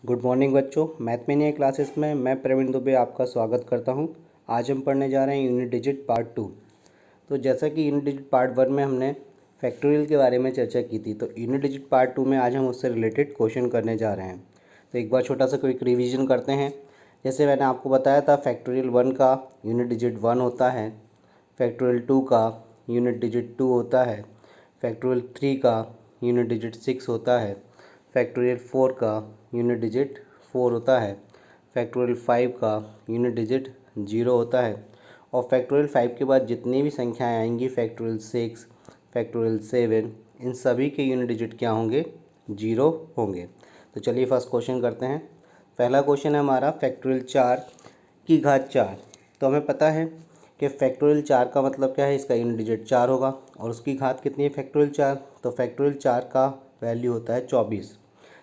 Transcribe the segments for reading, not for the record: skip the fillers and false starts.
Good morning बच्चों। मैथमेनिया classes में मैं प्रवीण दुबे आपका स्वागत करता हूं। आज हम पढ़ने जा रहे हैं यूनिट डिजिट पार्ट 2। तो जैसा कि यूनिट डिजिट पार्ट 1 में हमने फैक्टोरियल के बारे में चर्चा की थी, तो यूनिट डिजिट पार्ट 2 में आज हम उससे रिलेटेड क्वेश्चन करने जा रहे हैं। तो एक बार छोटा सा क्विक रिवीजन करते हैं। जैसे मैंने आपको बताया था, फैक्टोरियल 1 का यूनिट डिजिट 1 होता है, फैक्टोरियल 2 का यूनिट डिजिट 2 होता है, फैक्टोरियल 3 का यूनिट डिजिट 6 होता है, फैक्टोरियल 4 का यूनिट डिजिट 4 होता है, फैक्टोरियल 5 का यूनिट डिजिट 0 होता है, और फैक्टोरियल 5 के बाद जितनी भी संख्याएं आएंगी, फैक्टोरियल 6, फैक्टोरियल 7, इन सभी के यूनिट डिजिट क्या होंगे? 0 होंगे। तो चलिए फर्स्ट क्वेश्चन करते हैं। पहला क्वेश्चन है हमारा फैक्टोरियल 4 की घात 4। तो हमें पता है कि फैक्टोरियल 4 का मतलब क्या है, इसका यूनिट डिजिट 4 होगा, और उसकी घात कितनी है? फैक्टोरियल 4। तो फैक्टोरियल 4 का वैल्यू होता है 24।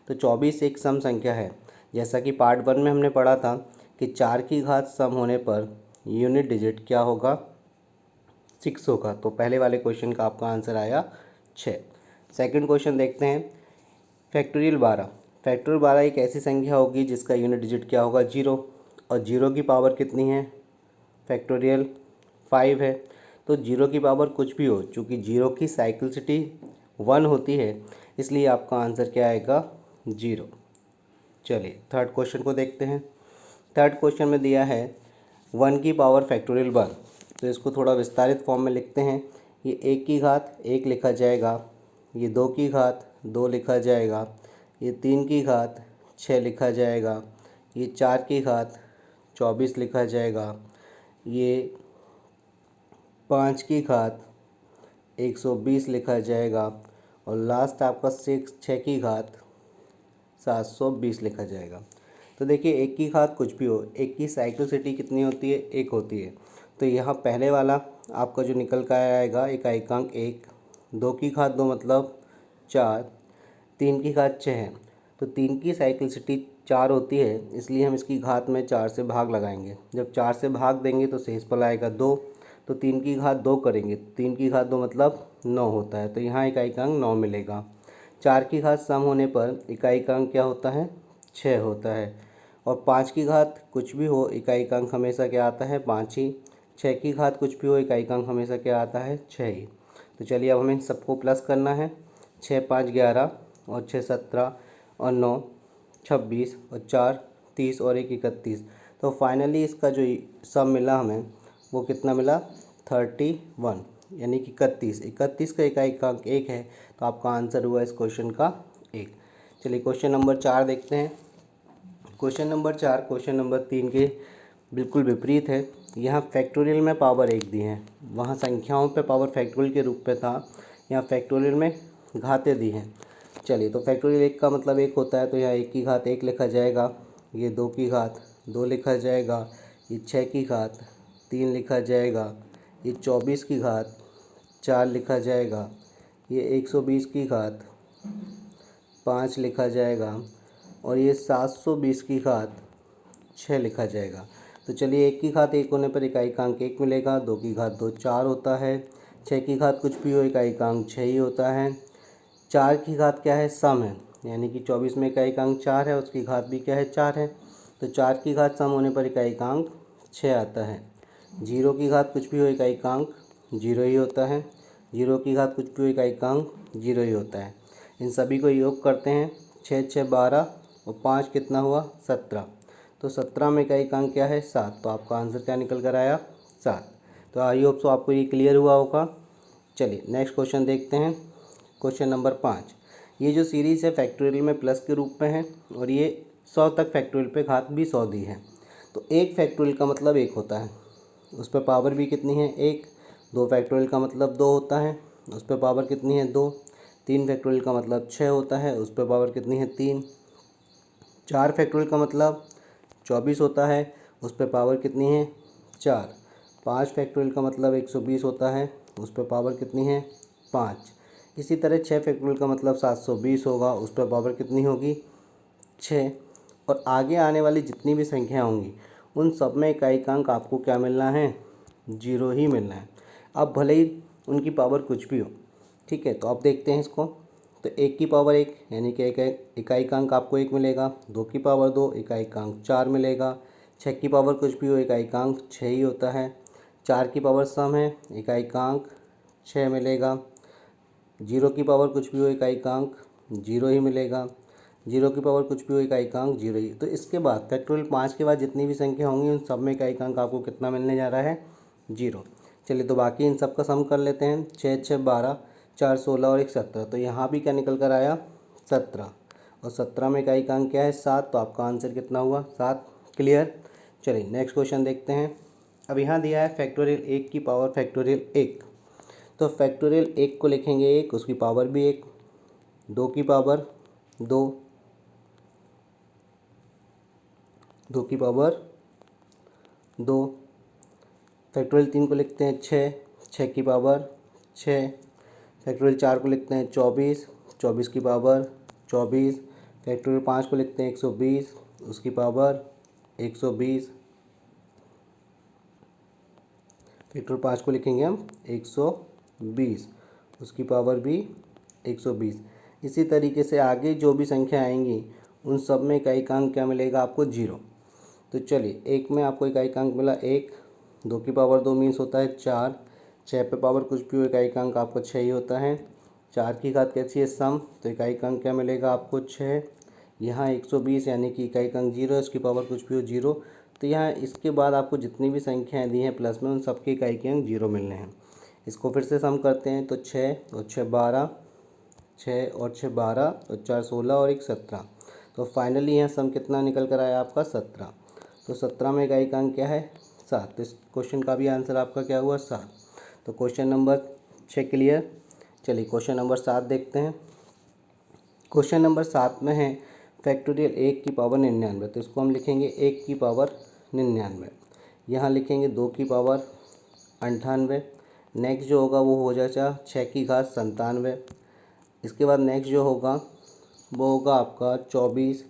तो 24 एक सम संख्या है। जैसा कि पार्ट 1 में हमने पढ़ा था कि 4 की घात सम होने पर यूनिट डिजिट क्या होगा? 6 होगा। तो पहले वाले क्वेश्चन का आपका आंसर आया 6। सेकंड क्वेश्चन देखते हैं। फैक्टोरियल 12। फैक्टोरियल 12 एक ऐसी संख्या होगी जिसका यूनिट डिजिट क्या होगा? 0, और 0 की पावर कितनी है? फैक्टोरियल 5 है। तो 0 की पावर कुछ भी हो, चूँकि 0 की साइक्लिसिटी 1 होती है, इसलिए आपका आंसर क्या आएगा? 0। चलिए थर्ड क्वेश्चन को देखते हैं। थर्ड क्वेश्चन में दिया है 1 की पावर फैक्टोरियल 1। तो इसको थोड़ा विस्तारित फॉर्म में लिखते हैं। ये 1 की घात 1 लिखा जाएगा, ये 2 की घात 2 लिखा जाएगा, ये 3 की घात 6 लिखा जाएगा, ये 4 की घात 24 लिखा जाएगा, ये 5 की घात 120 लिखा जाएगा, और लास्ट आपका 6 की घात 720 लिखा जाएगा। तो देखिए, 1 की घात कुछ भी हो, 1 की साइक्लिसिटी कितनी होती है? 1 होती है। तो यहाँ पहले वाला आपका जो निकल कर आएगा इकाइकांक 1, 2 की घात 2 मतलब 4, 3 की घात 6 है। तो 3 की साइक्लिसिटी 4 होती है, इसलिए हम इसकी घात में 4 से भाग लगाएंगे। जब 4 से भाग देंगे तो शेषफल आएगा 2। तो 3 की घात 2 करेंगे, 3 की घात 2 मतलब 9 होता है। तो यहाँ इकाइकांक 9 मिलेगा। 4 की घात सम होने पर इकाइकांक क्या होता है? 6 होता है। और 5 की घात कुछ भी हो, इकाइकांक हमेशा क्या आता है? 5 ही। 6 की घात कुछ भी हो, इकाइकांक हमेशा क्या आता है? 6 ही। तो चलिए अब हमें सबको प्लस करना है। 6 5 11, और 6 17, और 9 26, और 4 30, और 1 31। तो फाइनली इसका जो सम मिला हमें, वो कितना मिला? 31, यानी कि 31। 31 का इकाइकांक 1 है, तो आपका आंसर हुआ इस क्वेश्चन का 1। चलिए क्वेश्चन नंबर 4 देखते हैं। क्वेश्चन नंबर 4 क्वेश्चन नंबर 3 के बिल्कुल विपरीत है। यहाँ फैक्टोरियल में पावर 1 दी है, वहाँ संख्याओं पे पावर फैक्टोरियल के रूप में था, यहाँ फैक्टोरियल में घातें दी हैं। चलिए, तो फैक्टोरियल 1 का मतलब 1 होता है, तो यहाँ 1 की घात 1 लिखा जाएगा, ये 2 की घात 2 लिखा जाएगा, ये 6 की घात 3 लिखा जाएगा, ये 24 की घात 4 लिखा जाएगा, ये 120 की घात 5 लिखा जाएगा, और ये 720 की घात 6 लिखा जाएगा। तो चलिए, 1 की घात 1 होने पर इकाइकांक 1 मिलेगा, 2 की घात 2 4 होता है, 6 की घात कुछ भी हो, इकाइकांक 6 ही होता है, 4 की घात क्या है? सम है, यानी कि 24 में इकाइकांक 4 है, उसकी घात भी क्या है? 4 है। तो 4 की घात सम होने पर इकाइकांक 6 आता है। 0 की घात कुछ भी हो, इकाइकांक 0 ही होता है, 0 की घात कुछ भी हो, इकाइकांक 0 ही होता है। इन सभी को योग करते हैं, 6 6 12, और 5 कितना हुआ? 17। तो 17 में इकाइकांक क्या है? 7। तो आपका आंसर क्या निकल कर आया? 7। तो आई होप सो आपको ये क्लियर हुआ होगा। चलिए नेक्स्ट क्वेश्चन देखते हैं। Question number 5। ये जो सीरीज़ है फैक्टोरियल में प्लस के रूप में है, और ये 100 तक फैक्टोरियल पे घात भी 100 दी है। तो एक फैक्टोरियल का मतलब 1 होता है, उस पर पावर भी कितनी है? 1। 2 फैक्टोरियल का मतलब 2 होता है, उस पर पावर कितनी है? 2। 3 फैक्टोरियल का मतलब 6 होता है, उस पर पावर कितनी है? 3। 4 फैक्टोरियल का मतलब 24 होता है, उस पर पावर कितनी है? 4। 5 फैक्टोरियल का मतलब 120 होता है, उस पर पावर कितनी है? 5। इसी तरह 6 फैक्टोरियल का मतलब 720 होगा, उस पर पावर कितनी होगी? 6। और आगे आने वाली जितनी भी संख्या होंगी, उन सब में इकाइकांक आपको क्या मिलना है? 0 ही मिलना है। अब भले ही उनकी पावर कुछ भी हो, ठीक है। तो अब देखते हैं इसको। तो 1 की पावर 1 यानी कि इकाई अंक आपको 1 मिलेगा। 2 की पावर 2 इकाई अंक 4 मिलेगा। 6 की पावर कुछ भी हो इकाई अंक 6 ही होता है। 4 की पावर सम है इकाई अंक 6 मिलेगा। 0 की पावर कुछ भी हो इकाई अंक 0 ही मिलेगा। 0 की पावर कुछ भी हो इकाई अंक 0 ही। तो इसके बाद फैक्टोरियल 5 के बाद जितनी भी संख्या होंगी उन सब में इकाई अंक आपको कितना मिलने जा रहा है 0। चलिए तो बाकी इन सब का सम कर लेते हैं। 6 6 12 4 16 और 1 17। तो यहाँ भी क्या निकल कर आया 17 और 17 में इकाई अंक क्या है 7। तो आपका आंसर कितना हुआ 7। क्लियर। चलिए नेक्स्ट क्वेश्चन देखते हैं। अब यहाँ दिया है फैक्टोरियल 1 की पावर फैक्टोरियल 1। तो फैक्टोरियल 1 को लिखेंगे 1 उसकी पावर भी 1। 2 की पावर 2 2 की पावर 2। फैक्टोरियल 3 को लिखते हैं 6 6 की पावर 6। फैक्टोरियल 4 को लिखते हैं 24 24 की पावर 24। फैक्टोरियल 5 को लिखते हैं 120 उसकी पावर 120। फैक्टोरियल 5 को लिखेंगे हम 120 उसकी पावर भी 120। इसी तरीके से आगे जो भी संख्या आएंगी उन सब में इकाई अंक क्या मिलेगा आपको 0। तो चलिए 1 में आपको इकाई अंक मिला 1। 2 की पावर 2 मीन्स होता है 4। 6 पे पावर कुछ भी हो इकाई अंक आपको 6 ही होता है। 4 की घात कैसी है सम। तो इकाई अंक क्या मिलेगा आपको 6। यहाँ 120 यानी कि इकाई अंक 0 है उसकी पावर कुछ भी हो 0। तो यहाँ इसके बाद आपको जितनी भी संख्याएँ दी हैं प्लस में उन सबके इकाई के अंक 0 मिलने हैं। इसको फिर से सम करते हैं। तो 6 और 6 12 6 और 6 12 और 4 16 और 1 17। तो फाइनली यहाँ सम कितना निकल कर आया आपका 17। तो 17 में इकाई अंक क्या है 7। तो इस क्वेश्चन का भी आंसर आपका क्या हुआ 7। तो क्वेश्चन नंबर 6 क्लियर। चलिए क्वेश्चन नंबर 7 देखते हैं। क्वेश्चन नंबर 7 में है फैक्टोरियल 1 की पावर 99। तो इसको हम लिखेंगे 1 की पावर 99। यहाँ लिखेंगे 2 की पावर 98। नेक्स्ट जो होगा वो हो जाएगा 6 की घात 97। इसके बाद नेक्स्ट जो होगा वो होगा आपका 24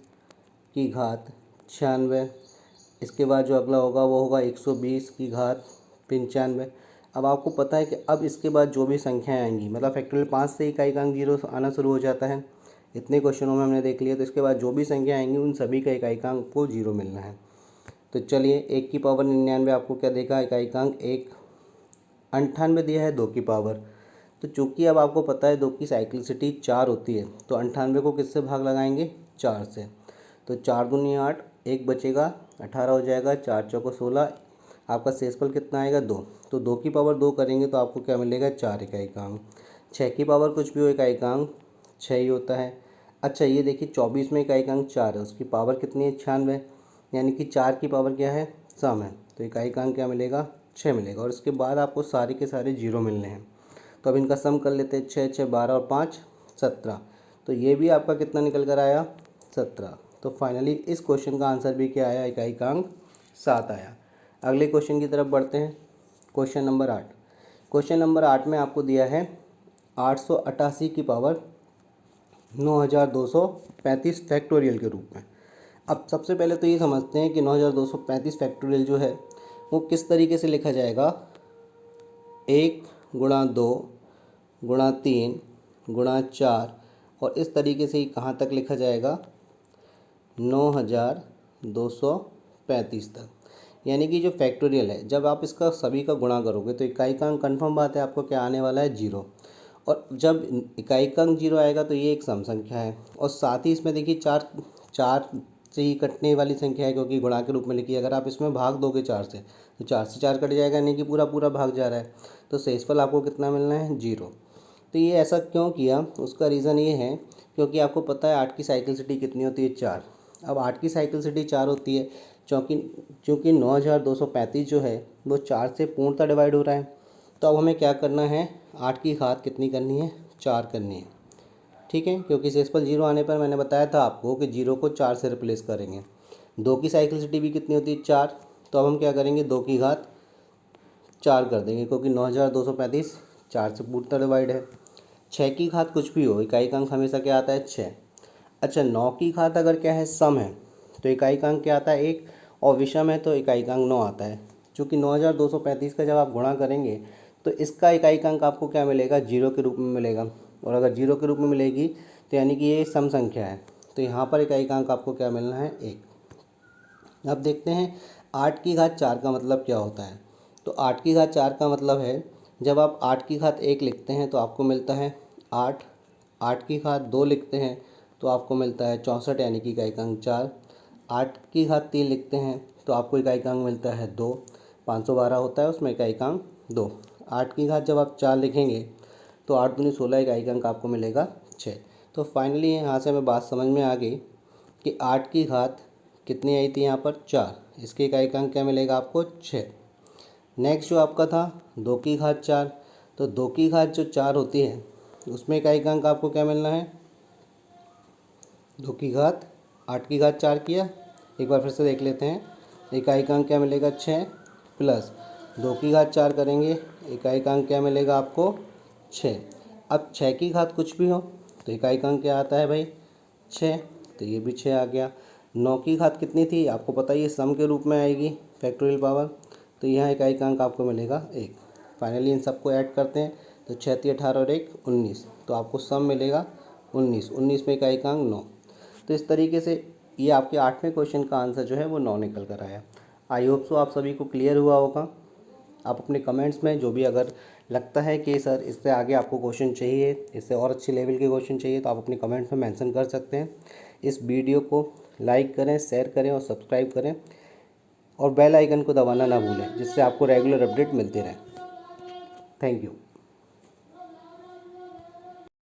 की घात 96। इसके बाद जो अगला होगा वो होगा 120 की घात 95। अब आपको पता है कि अब इसके बाद जो भी संख्याएं आएंगी मतलब फैक्टोरियल 5 से इकाई अंक 0 आना शुरू हो जाता है। इतने क्वेश्चनों में हमने देख लिया। तो इसके बाद जो भी संख्या आएंगी उन सभी का इकाई अंक को 0 मिलना है। तो चलिए 1 की पावर 99 आपको क्या देगा इकाई अंक 1। 98 दिया है 2 की पावर। तो चूँकि अब आपको पता है 2 की साइक्लिसिटी 4 होती है तो 98 को किससे भाग लगाएंगे 4 से। तो 4 दूनी 8 1 बचेगा 18 हो जाएगा। 4 चौको 16 आपका शेषफल कितना आएगा 2। तो 2 की पावर 2 करेंगे तो आपको क्या मिलेगा 4 इकाई अंक। 6 की पावर कुछ भी हो इकाई अंक 6 ही होता है। अच्छा ये देखिए 24 में इकाई अंक 4 है उसकी पावर कितनी है 96 यानी कि 4 की पावर क्या है सम है। तो इकाई अंक क्या मिलेगा 6 मिलेगा। और इसके बाद आपको सारे के सारे 0 मिलने हैं। तो अब इनका सम कर लेते हैं 6 6 12 और 5 17। तो ये भी आपका कितना निकल कर आया 17। तो फाइनली इस क्वेश्चन का आंसर भी क्या आया इकाई का अंक 7 आया। अगले क्वेश्चन की तरफ बढ़ते हैं। Question number 8। क्वेश्चन नंबर 8 में आपको दिया है 888 की पावर 9235 फैक्टोरियल के रूप में। अब सबसे पहले तो ये समझते हैं कि 9235 फैक्टोरियल जो है वो किस तरीके से लिखा जाएगा। 1 गुणा 2 गुणा 3 गुणा 4 और इस तरीके से ही कहाँ तक लिखा जाएगा 9235 तक। यानी कि जो फैक्टोरियल है जब आप इसका सभी का गुणा करोगे तो इकाई का अंक कन्फर्म बात है आपको क्या आने वाला है 0। और जब इकाई का अंक 0 आएगा तो ये एक सम संख्या है। और साथ ही इसमें देखिए 4 4 से ही कटने वाली संख्या है क्योंकि गुणा के रूप में लिखी है। अगर आप इसमें भाग दोगे 4 से तो 4 से 4 कट जाएगा यानी कि पूरा पूरा भाग जा रहा है। तो शेषफल आपको कितना मिलना है 0। तो ये ऐसा क्यों किया उसका रीज़न ये है क्योंकि आपको पता है 8 की साइक्लिसिटी कितनी होती है 4। अब 8 की साइक्लिसिटी 4 होती है चूँकि 9235 जो है वो 4 से पूर्णतः डिवाइड हो रहा है। तो अब हमें क्या करना है 8 की घात कितनी करनी है 4 करनी है। ठीक है क्योंकि शेषफल 0 आने पर मैंने बताया था आपको कि 0 को 4 से रिप्लेस करेंगे। 2 की साइक्लिसिटी भी कितनी होती है 4। तो अब हम क्या करेंगे 2 की घात 4 कर देंगे क्योंकि 9235 4 से पूर्णतः डिवाइड है। 6 की घात कुछ भी हो इकाई का अंक हमेशा क्या आता है 6। अच्छा 9 की घात अगर क्या है सम है तो इकाई का अंक क्या आता है 1 और विषम है तो इकाई का अंक 9 आता है। चूँकि 9235 का जब आप गुणा करेंगे तो इसका इकाई का अंक आपको क्या मिलेगा 0 के रूप में मिलेगा। और अगर 0 के रूप में मिलेगी तो यानी कि ये सम संख्या है, तो यहाँ पर इकाइकांक आपको क्या मिलना है, 1। अब देखते हैं 8 की घात 4 का मतलब क्या होता है। तो 8 की घात 4 का मतलब है जब आप 8 की घात 1 लिखते हैं तो आपको मिलता है 8, 8 की घात 2 लिखते हैं तो आपको मिलता है 64 यानी कि इकाइकांक 4, 8 की घात 3 लिखते हैं तो आपको इकाइकांक मिलता है 2, 512 होता है उसमें इकाइकांक 2। 8 की घात जब आप 4 लिखेंगे तो 8 दूनी 16 इकाइकांक आपको मिलेगा 6। तो फाइनली यहाँ से हमें बात समझ में आ गई कि 8 की घात कितनी आई थी यहाँ पर, 4, इसके इकाइकांक क्या मिलेगा आपको, 6। नेक्स्ट जो आपका था 2 की घात 4, तो 2 की घात जो 4 होती है उसमें इकाइकांक आपको क्या मिलना है, 2 की घात 8 की घात 4 किया, एक बार फिर से देख लेते हैं। इकाइकांक क्या मिलेगा, 6 प्लस 2 की घात 4 करेंगे, इकाइकांक क्या मिलेगा आपको, 6। अब 6 की घात कुछ भी हो तो इकाइकांक क्या आता है भाई, 6, तो ये भी 6 आ गया। 9 की घात कितनी थी आपको पता ही है, सम के रूप में आएगी फैक्टोरियल पावर, तो यहाँ इकाइकांक आपको मिलेगा 1। फाइनली इन सबको ऐड करते हैं तो 6 × 18 और 1 19, तो आपको सम मिलेगा 19, 19 में इकाइकांक 9। तो इस तरीके से ये आपके 8वें क्वेश्चन का आंसर जो है वो 9 निकल कर आया। आई होप सो आप सभी को क्लियर हुआ होगा। आप अपने कमेंट्स में जो भी अगर लगता है कि सर इससे आगे आपको क्वेश्चन चाहिए, इससे और अच्छे लेवल के क्वेश्चन चाहिए, तो आप अपने कमेंट्स में मेंशन कर सकते हैं। इस वीडियो को लाइक करें, शेयर करें और सब्सक्राइब करें और बेल आइकन को दबाना ना भूलें, जिससे आपको रेगुलर अपडेट मिलते रहें। Thank you.